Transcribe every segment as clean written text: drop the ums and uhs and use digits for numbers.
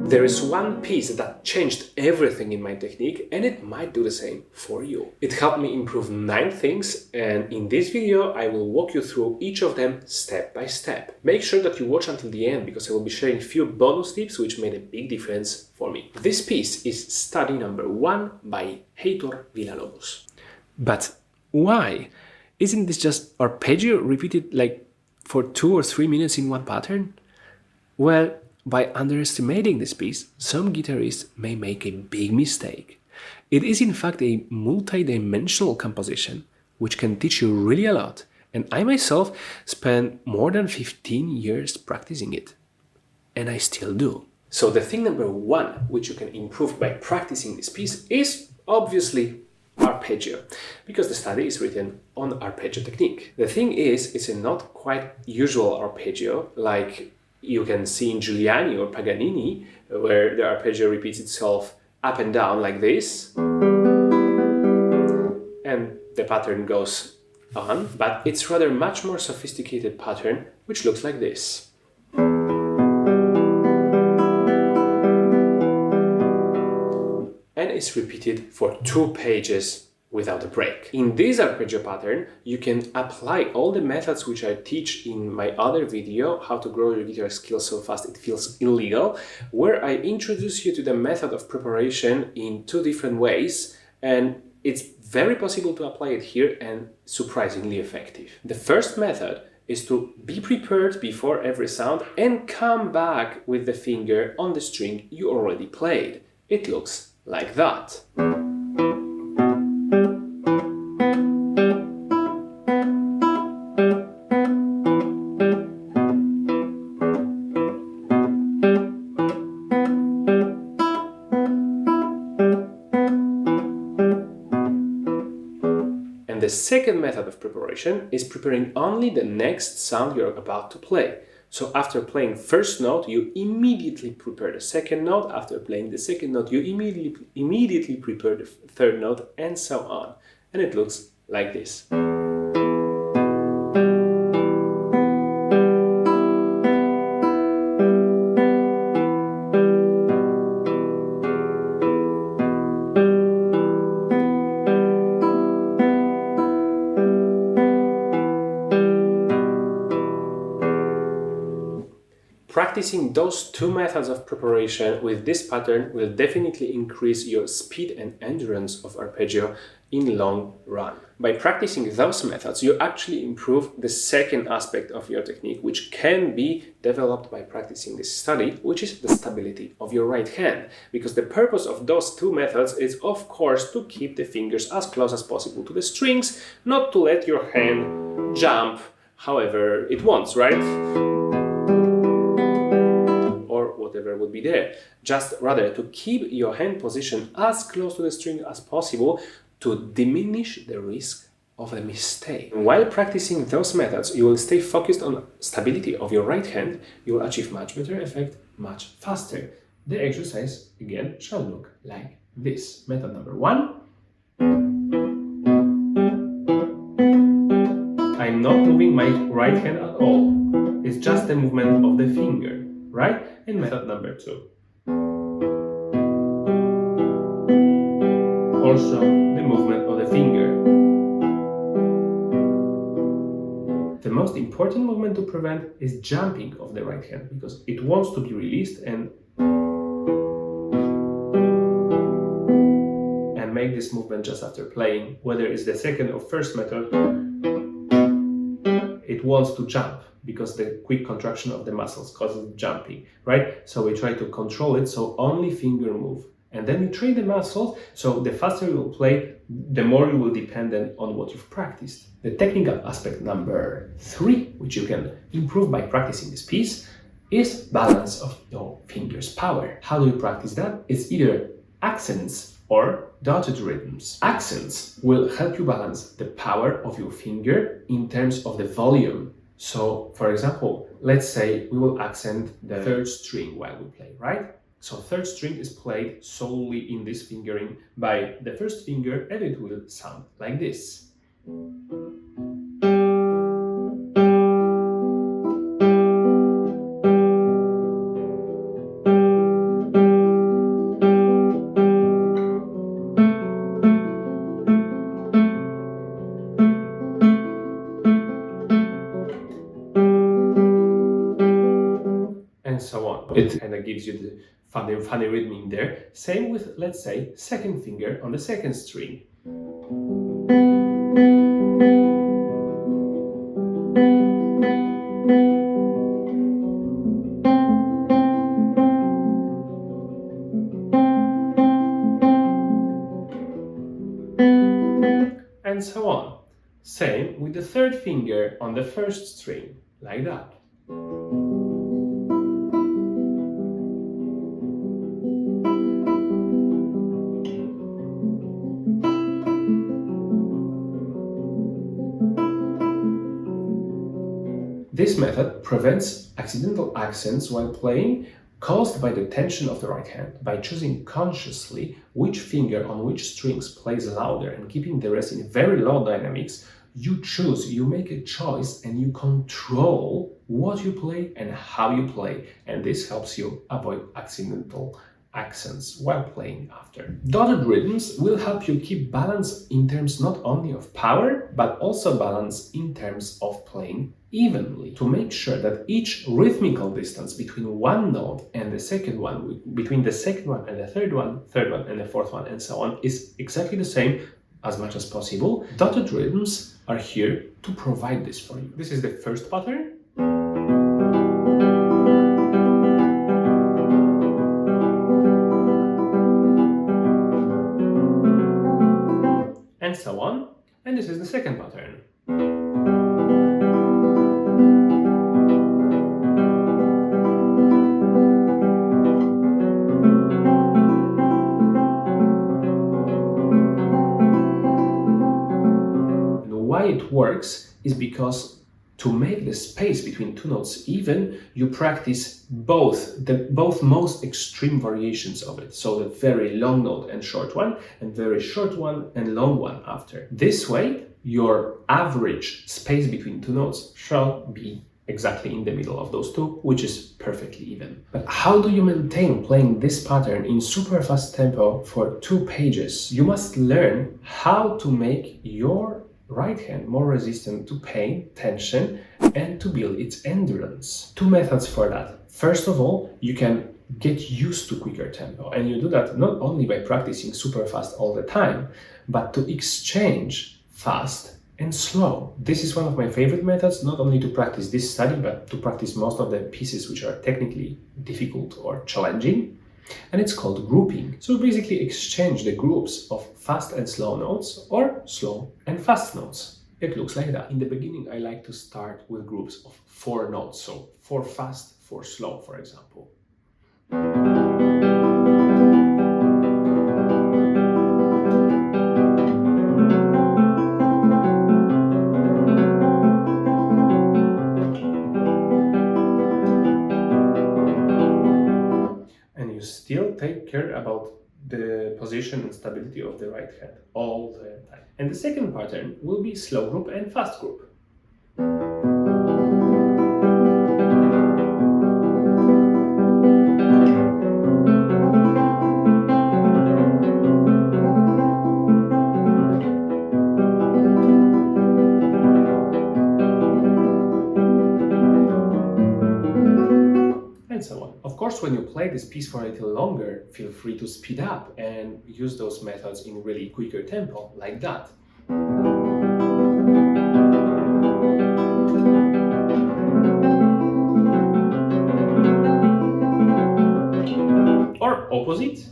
There is one piece that changed everything in my technique, and it might do the same for you. It helped me improve 9 things, and in this video I will walk you through each of them step by step. Make sure that you watch until the end, because I will be sharing few bonus tips which made a big difference for me. This piece is study number 1 by Heitor Villa-Lobos. But why? Isn't this just arpeggio repeated like for 2 or 3 minutes in one pattern? Well, by underestimating this piece, some guitarists may make a big mistake. It is in fact a multi-dimensional composition, which can teach you really a lot, and I myself spent more than 15 years practicing it. And I still do. So the thing number 1, which you can improve by practicing this piece, is obviously arpeggio, because the study is written on arpeggio technique. The thing is, it's a not quite usual arpeggio, like you can see in Giuliani or Paganini, where the arpeggio repeats itself up and down like this, and the pattern goes on, but it's rather much more sophisticated pattern, which looks like this. And it's repeated for 2 pages without a break. In this arpeggio pattern, you can apply all the methods which I teach in my other video, how to grow your guitar skills so fast it feels illegal, where I introduce you to the method of preparation in 2 different ways, and it's very possible to apply it here and surprisingly effective. The first method is to be prepared before every sound and come back with the finger on the string you already played. It looks like that. And the second method of preparation is preparing only the next sound you're about to play. So after playing first note, you immediately prepare the second note. After playing the second note, you immediately prepare the third note, and so on. And it looks like this. Practicing those 2 methods of preparation with this pattern will definitely increase your speed and endurance of arpeggio in long run. By practicing those methods, you actually improve the second aspect of your technique, which can be developed by practicing this study, which is the stability of your right hand. Because the purpose of those 2 methods is, of course, to keep the fingers as close as possible to the strings, not to let your hand jump however it wants, right? Whatever would be there, just rather to keep your hand position as close to the string as possible to diminish the risk of a mistake. And while practicing those methods, you will stay focused on stability of your right hand. You will achieve much better effect much faster. The exercise again shall look like this. Method number 1. I'm not moving my right hand at all. It's just the movement of the finger, right? And method number 2. Also the movement of the finger. The most important movement to prevent is jumping of the right hand, because it wants to be released and make this movement just after playing. Whether it's the second or first method, it wants to jump, because the quick contraction of the muscles causes jumping, right? So we try to control it, so only finger move. And then you train the muscles, so the faster you will play, the more you will depend on what you've practiced. The technical aspect number 3, which you can improve by practicing this piece, is balance of your fingers' power. How do you practice that? It's either accents or dotted rhythms. Accents will help you balance the power of your finger in terms of the volume. So, for example, let's say we will accent the 3rd string while we play, right? So 3rd string is played solely in this fingering by the 1st finger, and it will sound like this. It kind of gives you the funny rhythm in there. Same with, let's say, second finger on the second string. And so on. Same with the third finger on the first string, like that. This method prevents accidental accents while playing caused by the tension of the right hand. By choosing consciously which finger on which strings plays louder and keeping the rest in very low dynamics, you make a choice and you control what you play and how you play. And this helps you avoid accidental accents while playing after. Dotted rhythms will help you keep balance in terms not only of power, but also balance in terms of playing evenly, to make sure that each rhythmical distance between one note and the second one, between the second one and the third one and the fourth one, and so on, is exactly the same as much as possible. Dotted rhythms are here to provide this for you. This is the first pattern. And so on. And this is the second pattern. Why it works is because to make the space between two notes even, you practice both most extreme variations of it. So the very long note and short one, and very short one and long one after. This way, your average space between two notes shall be exactly in the middle of those two, which is perfectly even. But how do you maintain playing this pattern in super fast tempo for 2 pages? You must learn how to make your right hand more resistant to pain, tension, and to build its endurance. 2 methods for that. First of all, you can get used to quicker tempo, and you do that not only by practicing super fast all the time, but to exchange fast and slow. This is one of my favorite methods, not only to practice this study, but to practice most of the pieces which are technically difficult or challenging. And it's called grouping. So basically exchange the groups of fast and slow notes or slow and fast notes. It looks like that. In the beginning, I like to start with groups of 4 notes. So 4 fast, 4 slow, for example. Still take care about the position and stability of the right hand all the time. And the second pattern will be slow group and fast group. And so on. Of course, when you play this piece for a little longer, feel free to speed up and use those methods in really quicker tempo, like that. Or opposite.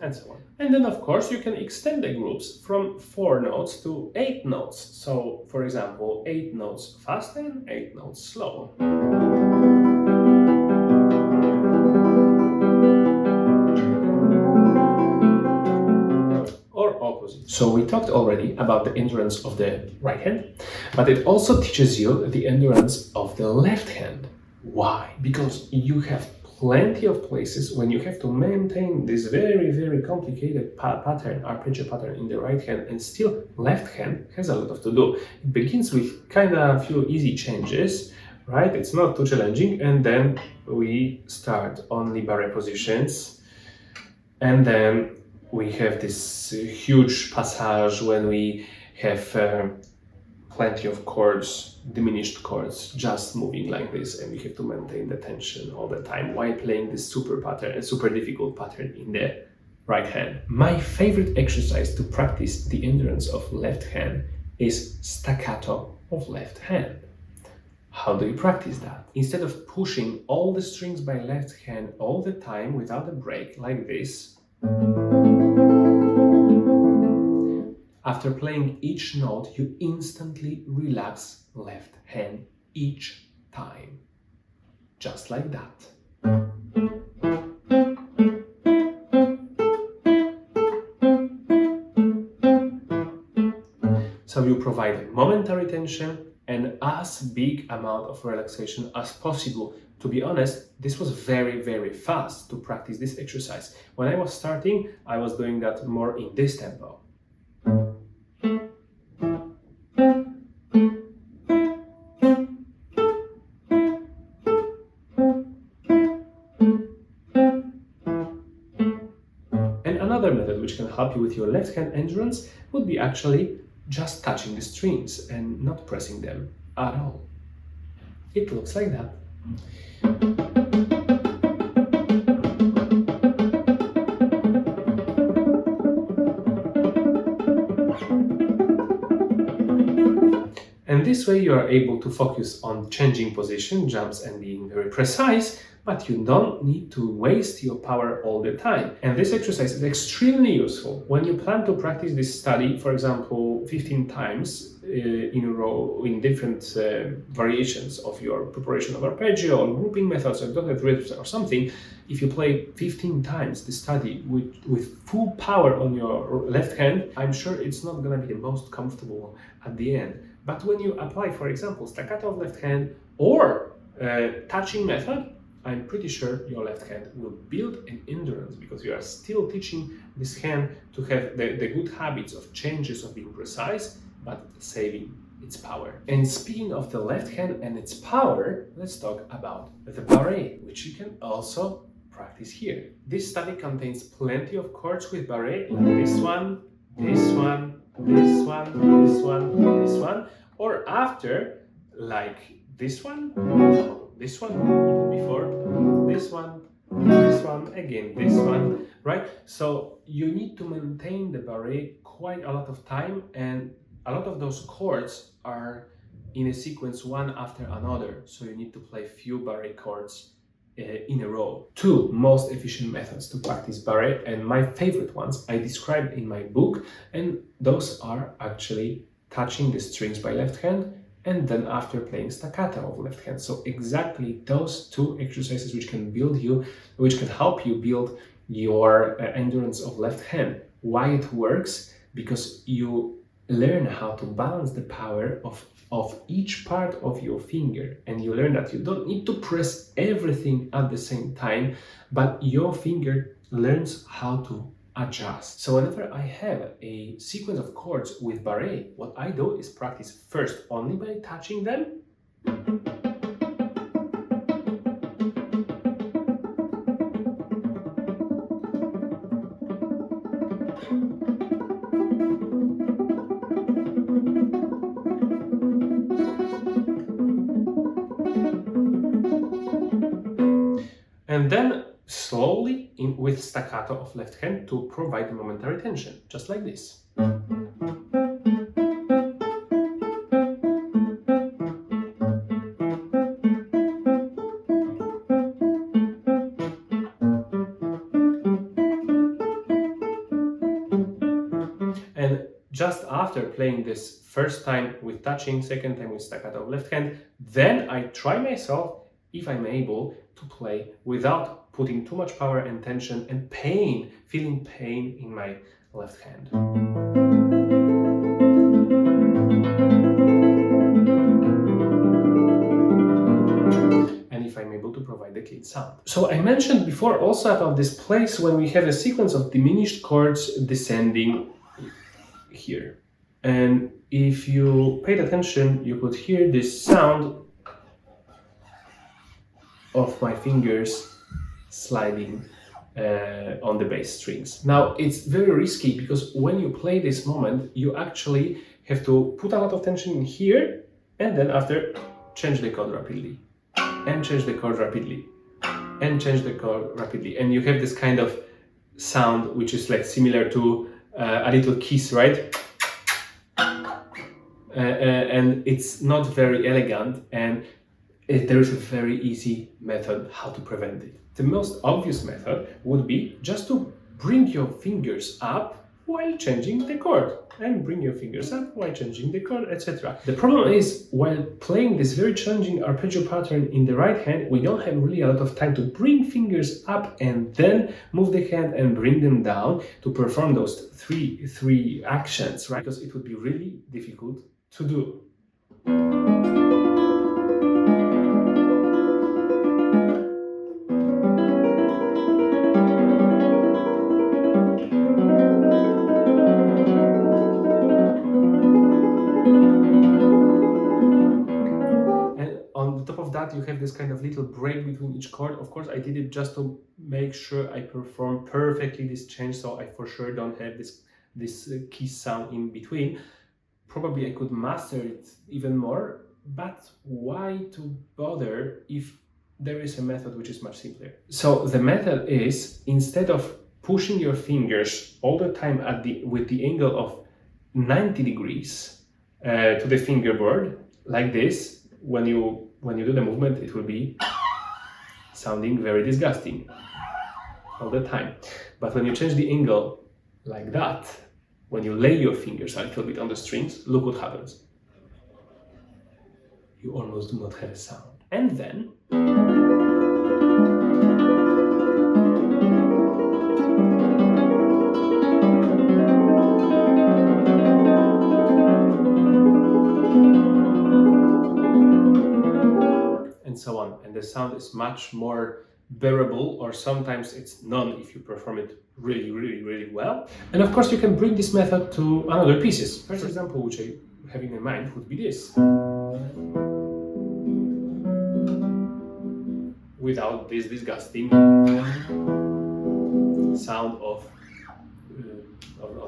And so on. And then, of course, you can extend the groups from 4 notes to 8 notes. So, for example, 8 notes fast and 8 notes slow. Or opposite. So we talked already about the endurance of the right hand, but it also teaches you the endurance of the left hand. Why? Because you have plenty of places when you have to maintain this very, very complicated pattern, arpeggio pattern in the right hand, and still left hand has a lot to do. It begins with kind of a few easy changes, right? It's not too challenging, and then we start only barre positions, and then we have this huge passage when we have plenty of chords, diminished chords, just moving like this, and we have to maintain the tension all the time while playing this super pattern, a super difficult pattern in the right hand. My favorite exercise to practice the endurance of left hand is staccato of left hand. How do you practice that? Instead of pushing all the strings by left hand all the time without a break like this, after playing each note, you instantly relax left hand each time. Just like that. So you provide momentary tension and as big amount of relaxation as possible. To be honest, this was very, very fast to practice this exercise. When I was starting, I was doing that more in this tempo. Another method which can help you with your left hand endurance would be actually just touching the strings and not pressing them at all. It looks like that. And this way you are able to focus on changing position, jumps, and being very precise, but you don't need to waste your power all the time. And this exercise is extremely useful when you plan to practice this study, for example, 15 times in a row in different variations of your preparation of arpeggio or grouping methods or dotted rhythms or something. If you play 15 times the study with full power on your left hand, I'm sure it's not going to be the most comfortable at the end. But when you apply, for example, staccato of left hand or touching method, I'm pretty sure your left hand will build an endurance because you are still teaching this hand to have the good habits of changes, of being precise, but saving its power. And speaking of the left hand and its power, let's talk about the barre, which you can also practice here. This study contains plenty of chords with barre, like this one, this one, this one, this one, this one, or after, like this one, this one, even before, this one, again, this one, right? So you need to maintain the barre quite a lot of time, and a lot of those chords are in a sequence one after another. So you need to play few barre chords in a row. Two most efficient methods to practice barre, and my favorite ones I described in my book, and those are actually touching the strings by left hand and then after playing staccato of left hand. So exactly those two exercises which can help you build your endurance of left hand. Why it works? Because you learn how to balance the power of each part of your finger, and you learn that you don't need to press everything at the same time, but your finger learns how to adjust. So whenever I have a sequence of chords with barre, what I do is practice first only by touching them, and then slowly with staccato of left hand to provide momentary tension, just like this. And just after playing this first time with touching, second time with staccato of left hand, then I try myself, if I'm able, to play without putting too much power and tension and pain, feeling pain in my left hand. And if I'm able to provide the clean sound. So I mentioned before also about this place when we have a sequence of diminished chords descending here. And if you paid attention, you could hear this sound of my fingers sliding on the bass strings. Now it's very risky because when you play this moment, you actually have to put a lot of tension in here and then after change the chord rapidly and change the chord rapidly and change the chord rapidly, and you have this kind of sound which is like similar to a little kiss, right? And it's not very elegant, and there is a very easy method how to prevent it. The most obvious method would be just to bring your fingers up while changing the chord, and bring your fingers up while changing the chord, etc. The problem is, while playing this very challenging arpeggio pattern in the right hand, we don't have really a lot of time to bring fingers up and then move the hand and bring them down to perform those three actions, right? Because it would be really difficult to do. You have this kind of little break between each chord. Of course, I did it just to make sure I perform perfectly this change, so I for sure don't have this key sound in between. Probably I could master it even more, but why to bother if there is a method which is much simpler? So the method is, instead of pushing your fingers all the time with the angle of 90 degrees to the fingerboard, like this, when you do the movement, it will be sounding very disgusting all the time. But when you change the angle like that, when you lay your fingers a little bit on the strings, look what happens. You almost do not have a sound. And then so on, and the sound is much more bearable, or sometimes it's none if you perform it really well. And of course you can bring this method to another pieces. First example which I have in mind would be this, without this disgusting sound of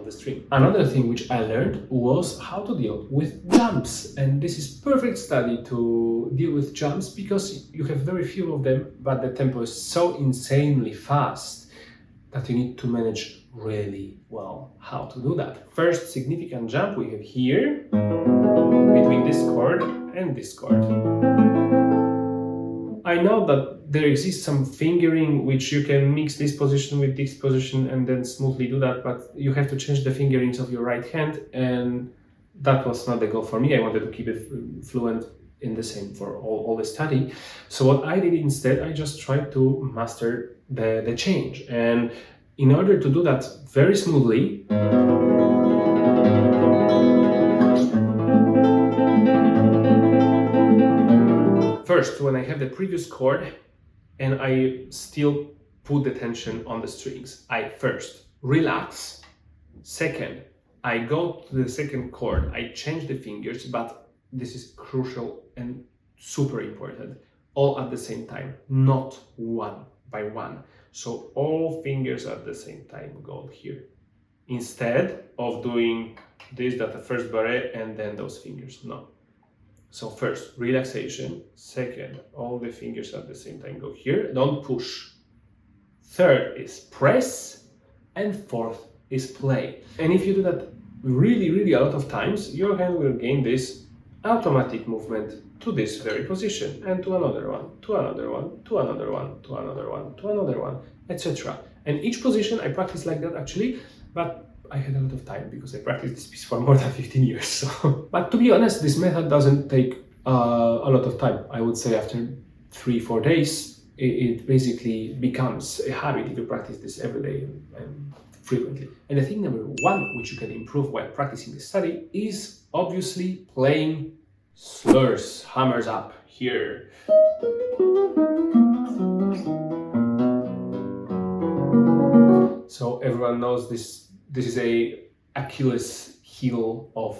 the string. Another thing which I learned was how to deal with jumps, and this is perfect study to deal with jumps because you have very few of them, but the tempo is so insanely fast that you need to manage really well how to do that. First significant jump we have here between this chord and this chord. I know that there exists some fingering which you can mix this position with this position and then smoothly do that, but you have to change the fingerings of your right hand, and that was not the goal for me. I wanted to keep it fluent in the same for all the study. So what I did instead, I just tried to master the change, and in order to do that very smoothly, first, when I have the previous chord and I still put the tension on the strings, I first relax. Second, I go to the second chord, I change the fingers, but this is crucial and super important, all at the same time, not one by one. So all fingers at the same time go here, instead of doing this, that the first barre and then those fingers, no. So first, relaxation. Second, all the fingers at the same time go here. Don't push. Third is press. And fourth is play. And if you do that really a lot of times, your hand will gain this automatic movement to this very position, and to another one, to another one, to another one, to another one, to another one, etc. And each position I practice like that actually, but I had a lot of time because I practiced this piece for more than 15 years. So. But to be honest, this method doesn't take a lot of time. I would say after 3-4 days, it basically becomes a habit if you practice this every day and frequently. And the thing number one, which you can improve while practicing this study, is obviously playing slurs, hammers up here. So everyone knows this is a Achilles heel of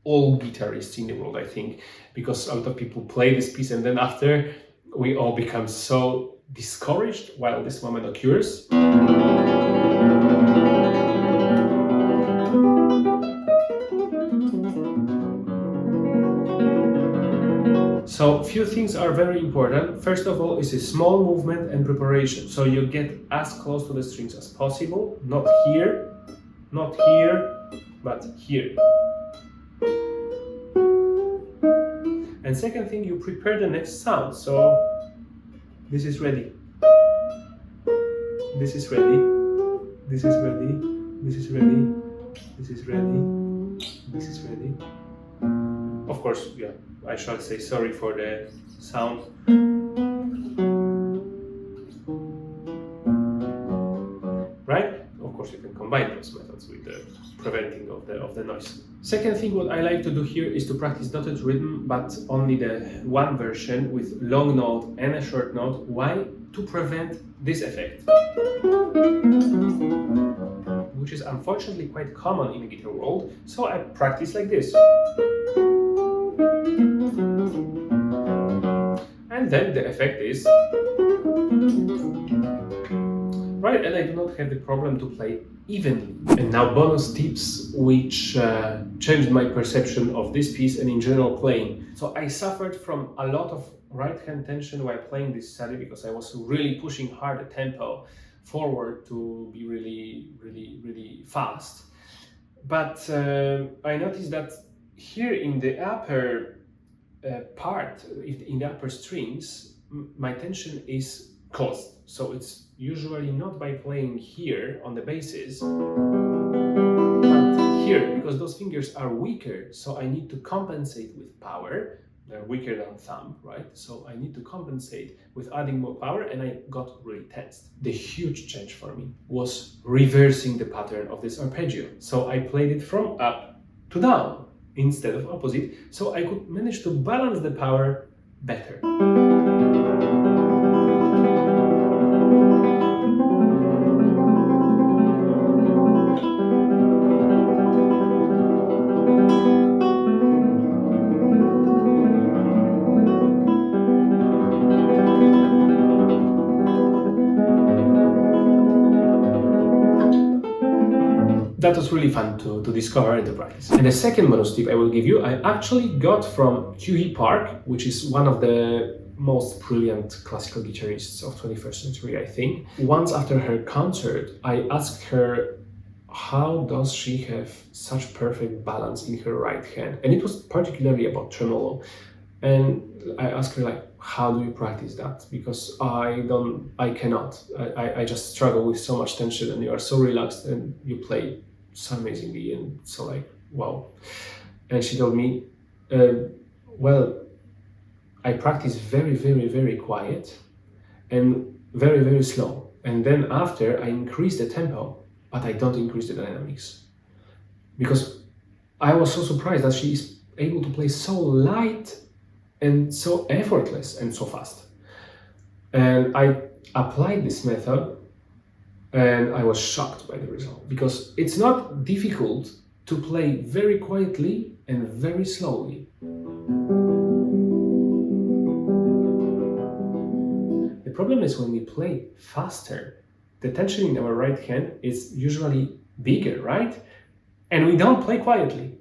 all guitarists in the world, I think, because a lot of people play this piece and then after we all become so discouraged while this moment occurs. So few things are very important. First of all is a small movement and preparation. So you get as close to the strings as possible, not here, but here. And second thing, you prepare the next sound. So this is ready. This is ready. This is ready. This is ready. This is ready. This is ready. Of course, yeah, I shall say sorry for the sound. Right? Of course, you can combine those methods with the preventing of the noise. Second thing what I like to do here is to practice dotted rhythm, but only the one version with long note and a short note. Why? To prevent this effect, which is unfortunately quite common in the guitar world. So I practice like this. And then the effect is right, and I do not have the problem to play evenly. And now bonus tips which changed my perception of this piece and in general playing. So I suffered from a lot of right hand tension while playing this study because I was really pushing hard the tempo forward to be really fast. But I noticed that here in the upper part, in the upper strings, my tension is caused. So it's usually not by playing here on the basses, but here, because those fingers are weaker, so I need to compensate with power. They're weaker than thumb, right? So I need to compensate with adding more power, and I got really tensed. The huge change for me was reversing the pattern of this arpeggio. So I played it from up to down instead of opposite, so I could manage to balance the power better. That was really fun to discover and to practice. And the second bonus tip I will give you, I actually got from Q.E. Park, which is one of the most brilliant classical guitarists of 21st century, I think. Once after her concert, I asked her, how does she have such perfect balance in her right hand? And it was particularly about tremolo. And I asked her, like, how do you practice that? Because I cannot. I just struggle with so much tension, and you are so relaxed and you play so amazingly, and so like, wow. And she told me, well, I practice very quiet and very slow. And then after I increase the tempo, but I don't increase the dynamics. Because I was so surprised that she is able to play so light and so effortless and so fast. And I applied this method and I was shocked by the result, because it's not difficult to play very quietly and very slowly. The problem is when we play faster, the tension in our right hand is usually bigger, right? And we don't play quietly.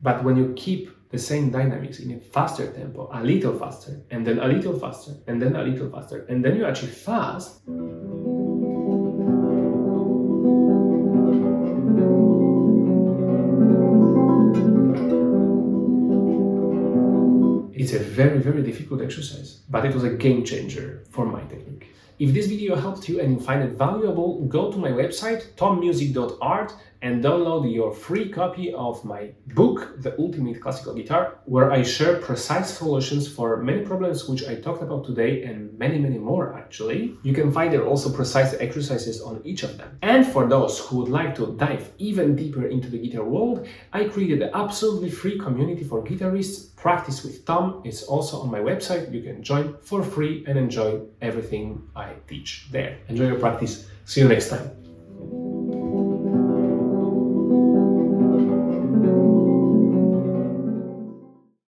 But when you keep the same dynamics in a faster tempo, a little faster, and then a little faster, and then a little faster, and then you achieve fast, it's a very difficult exercise, but it was a game changer for my technique. If this video helped you and you find it valuable, go to my website, tommusic.art, and download your free copy of my book, The Ultimate Classical Guitar, where I share precise solutions for many problems which I talked about today, and many more actually. You can find there also precise exercises on each of them. And for those who would like to dive even deeper into the guitar world, I created an absolutely free community for guitarists, Practice with Tom. It's also on my website. You can join for free and enjoy everything I teach there. Enjoy your practice. See you next time.